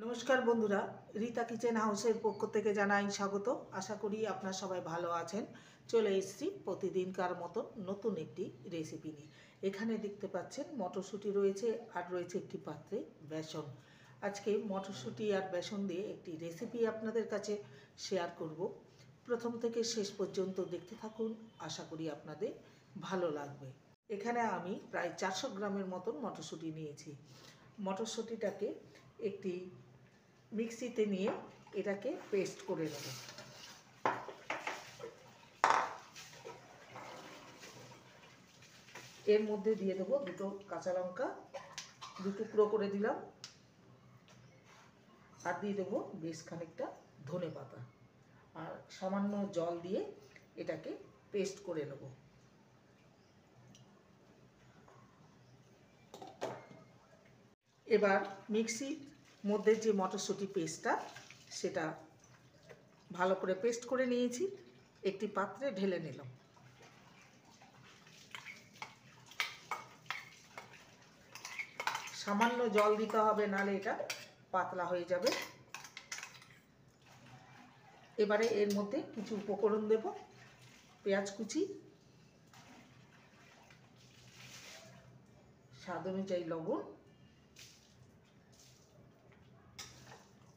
নমস্কার বন্ধুরা, রীতা কিচেন হাউসের পক্ষ থেকে জানাই স্বাগত। আশা করি আপনারা সবাই ভালো আছেন। চলে এসেছি প্রতিদিনকার মতো নতুন একটি রেসিপি নিয়ে। এখানে দেখতে পাচ্ছেন মটরশুঁটি রয়েছে আর রয়েছে একটি পাত্রে বেসন। আজকে মটরশুঁটি আর বেসন দিয়ে একটি রেসিপি আপনাদের কাছে শেয়ার করব। প্রথম থেকে শেষ পর্যন্ত দেখতে থাকুন, আশা করি আপনাদের ভালো লাগবে। এখানে আমি প্রায় 400 গ্রামের মতন মটরশুঁটি নিয়েছি। মটরশুঁটিটাকে একটি মিক্সিতে নিয়ে এটাকে পেস্ট করে নেব। এর মধ্যে দিয়ে দেবো দুটো কাঁচা লঙ্কা, দু টুকরো করে দিলাম, আর দিয়ে দেবো বেশ খানিকটা ধনে পাতা, আর সামান্য জল দিয়ে এটাকে পেস্ট করে নেব। এবার মিক্সির মধ্যে যে মটরশুঁটি পেস্টটা সেটা ভালো করে পেস্ট করে নিয়েছি, একটি পাত্রে ঢেলে নিলাম। সামান্য জল দিতে হবে, নাহলে এটা পাতলা হয়ে যাবে। এবারে এর মধ্যে কিছু উপকরণ দেব। পেঁয়াজ কুচি, স্বাদ অনুযায়ী লবণ,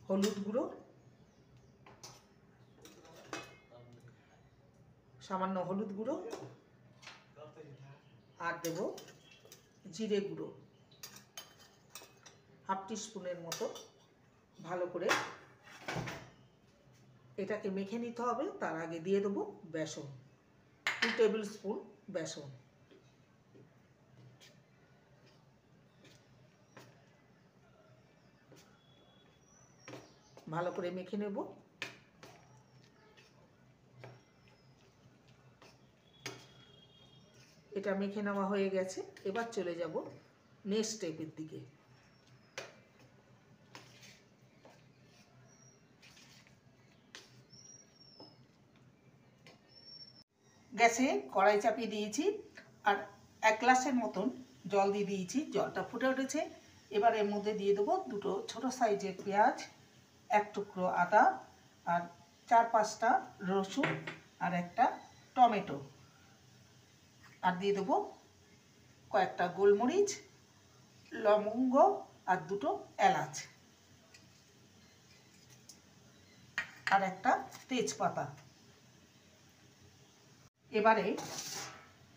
হলুদ গুঁড়ো, সামান্য হলুদ গুঁড়ো, আর দেব জিরে গুঁড়ো হাফ টিস্পুনের মতো। ভালো করে এটাকে মেখে নিতে হবে। তার আগে দিয়ে দেবো বেসন, 2 টেবিল স্পুন বেসন। ভালো করে মেখে নেব। এটা মেখে নেওয়া হয়ে গেছে। এবার চলে যাব নেক্সট স্টেপের দিকে। গ্যাসে কড়াই চাপিয়ে দিয়েছি আর 1 গ্লাসের মতন জল দিয়ে দিয়েছি। জলটা ফুটে উঠেছে। এবার এর মধ্যে দিয়ে দেবো দুটো ছোট সাইজের পেঁয়াজ, 1 টুকরো আদা, আর 4-5টা রসুন, আর একটা টমেটো, আর দিয়ে দেবো কয়েকটা গোলমরিচ, লবঙ্গ, আর দুটো এলাচ, আর একটা তেজপাতা। এবারে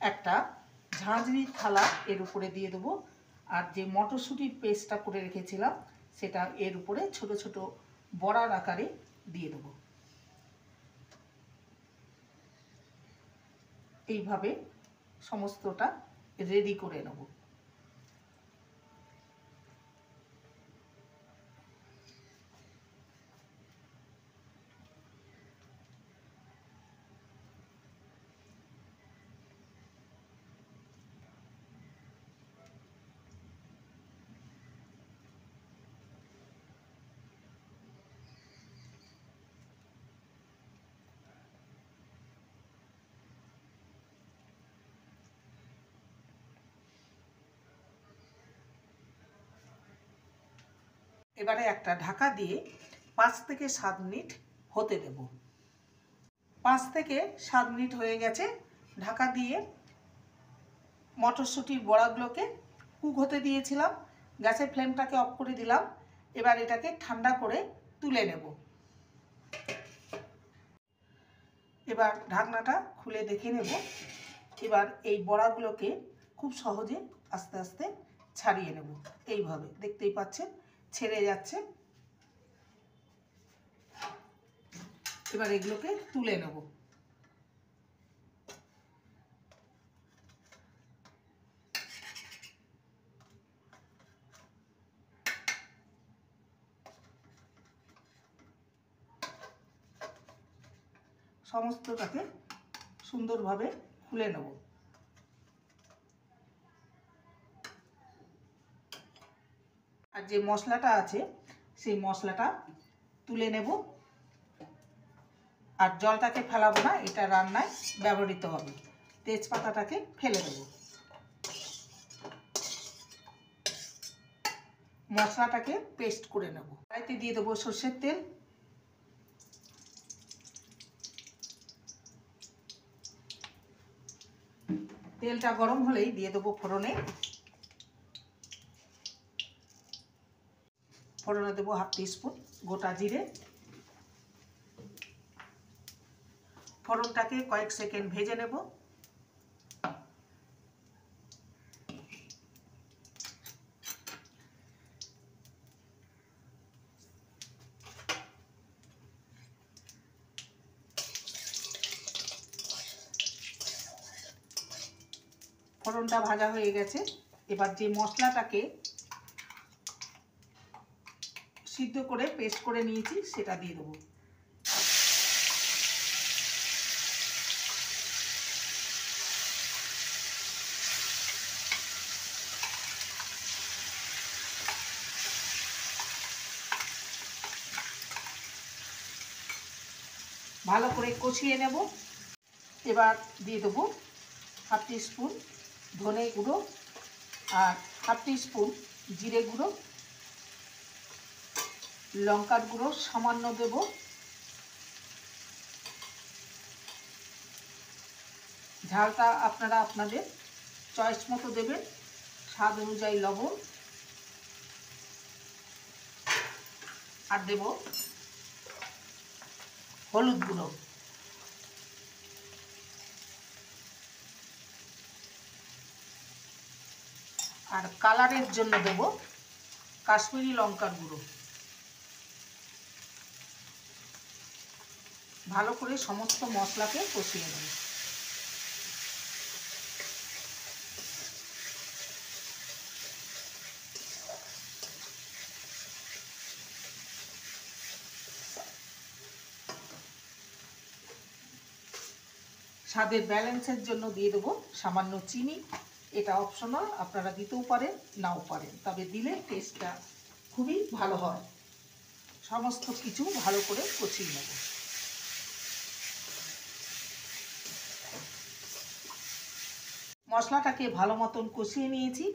একটা ঝাঁঝরির থালা এর উপরে দিয়ে দেবো, আর যে মটরশুঁটির পেস্টটা করে রেখেছিলাম সেটা এর উপরে ছোট ছোট বড়ার আকারে দিয়ে দেবো। এইভাবে সমস্তটা রেডি করে নেব। এবারে একটা ঢাকা দিয়ে 5 থেকে 7 মিনিট হতে দেব। 5 থেকে 7 মিনিট হয়ে গেছে। ঢাকা দিয়ে মটরশুঁটির বড়াগুলোকে কুক হতে দিয়েছিলাম। গ্যাসের ফ্লেমটাকে অফ করে দিলাম। এবার এটাকে ঠান্ডা করে তুলে নেব। এবার ঢাকনাটা খুলে দেখে নেব। এবার এই বড়াগুলোকে খুব সহজে আস্তে আস্তে ছাড়িয়ে নেব। এইভাবে দেখতেই পাচ্ছেন ছেড়ে যাচ্ছে। এবার এগুলোকে তুলে নেব। সমস্তটাকে সুন্দরভাবে খুলে নেব। আর যে মশলাটা আছে সেই মশলাটা তুলে নেব। আর জলটাকে ফেলাবো না, এটা রান্নায় ব্যবহৃত হবে। তেজপাতাটাকে ফেলে দেব। মশলাটাকে পেস্ট করে নেব। কড়াইতে দিয়ে দেবো সরষের তেল, তেলটা গরম হলেই দিয়ে দেবো ফোড়নে দেবো 1/2 টিস্পুন গোটা জিরে। ফোড়নটাকে কয়েক সেকেন্ড ভেজে নেব। ফোড়নটা ভাজা হয়ে গেছে। এবার যে মশলাটাকে সিদ্ধ করে পেস্ট করে নিয়েছি সেটা দিয়ে দেবো। ভালো করে কষিয়ে নেব। এবার দিয়ে দেবো 1/2 টিস্পুন ধনে গুঁড়ো আর 1/2 টিস্পুন জিরে গুঁড়ো, লঙ্কার গুঁড়ো সামান্য দেব, ঝালটা আপনারা আপনাদের চয়েস মতো দেবেন, স্বাদ অনুযায়ী লবণ, আর দেব হলুদ গুঁড়ো। আর কালারের জন্য দেব কাশ্মীরি লঙ্কার গুঁড়ো। ভালো করে সমস্ত মশলাকে কষিয়ে নেব। স্বাদের ব্যালেন্সের জন্য দিয়ে দেবো সামান্য চিনি। এটা অপশনাল, আপনারা দিতেও পারেন নাও পারেন, তবে দিলে টেস্টটা খুবই ভালো হয়। সমস্ত কিছু ভালো করে কষিয়ে নেব। মশলাটাকে ভালো মতন কষিয়ে নিয়েছি।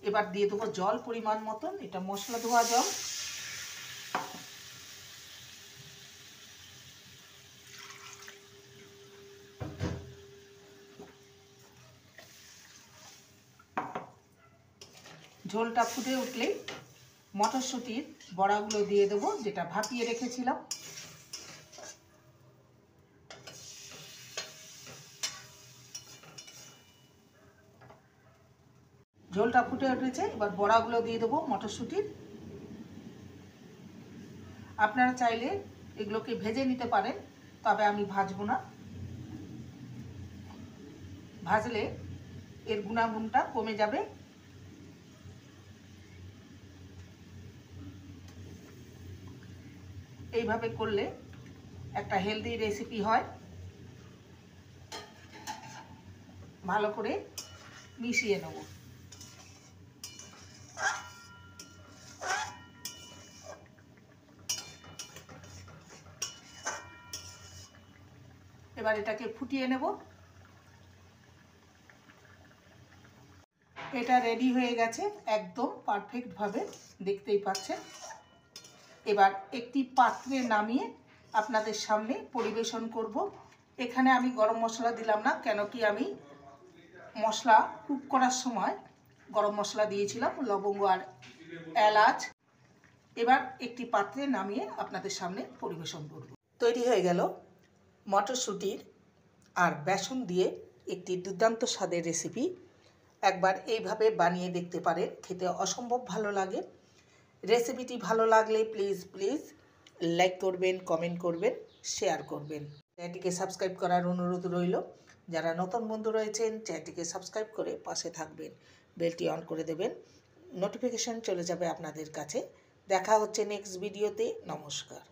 এবার দিয়ে দেবো জল পরিমাণ মতন, এটা মশলা ধোয়া জল। ঝোলটা ফুটে উঠলে মটরশুঁটির বড়াগুলো দিয়ে দেবো, যেটা ভাপিয়ে রেখেছিলাম। ঝোলটা ফুটে উঠেছে, এবার বড়াগুলো দিয়ে দেবো মটরশুঁটির। আপনারা চাইলে এগুলোকে ভেজে নিতে পারেন, তবে আমি ভাজবো না। ভাজলে এর গুণাগুণটা কমে যাবে। এইভাবে করলে একটা হেলদি রেসিপি হয়। ভালো করে মিশিয়ে নেব। এবার এটাকে ফুটিয়ে নেব। এটা রেডি হয়ে গেছে, একদম পারফেক্টভাবে, দেখতেই পাচ্ছেন। এবার একটি পাত্রে নামিয়ে আপনাদের সামনে পরিবেশন করব। এখানে আমি গরম মশলা দিলাম না, কেন কি আমি মশলা কুক করার সময় গরম মশলা দিয়েছিলাম, লবঙ্গ আর এলাচ। এবার একটি পাত্রে নামিয়ে আপনাদের সামনে পরিবেশন করব। তৈরি হয়ে গেল মটরশুঁটির আর বেসন দিয়ে একটি দুর্দান্ত স্বাদের রেসিপি। একবার এইভাবে বানিয়ে দেখতে পারেন, খেতে অসম্ভব ভালো লাগে। রেসিপিটি ভালো লাগলে প্লিজ লাইক করবেন, কমেন্ট করবেন, শেয়ার করবেন। চ্যানেলটিকে সাবস্ক্রাইব করার অনুরোধ রইল। যারা নতুন বন্ধু রয়েছেন চ্যানেলটিকে সাবস্ক্রাইব করে পাশে থাকবেন, বেলটি অন করে দেবেন, নোটিফিকেশান চলে যাবে আপনাদের কাছে। দেখা হচ্ছে নেক্সট ভিডিওতে। নমস্কার।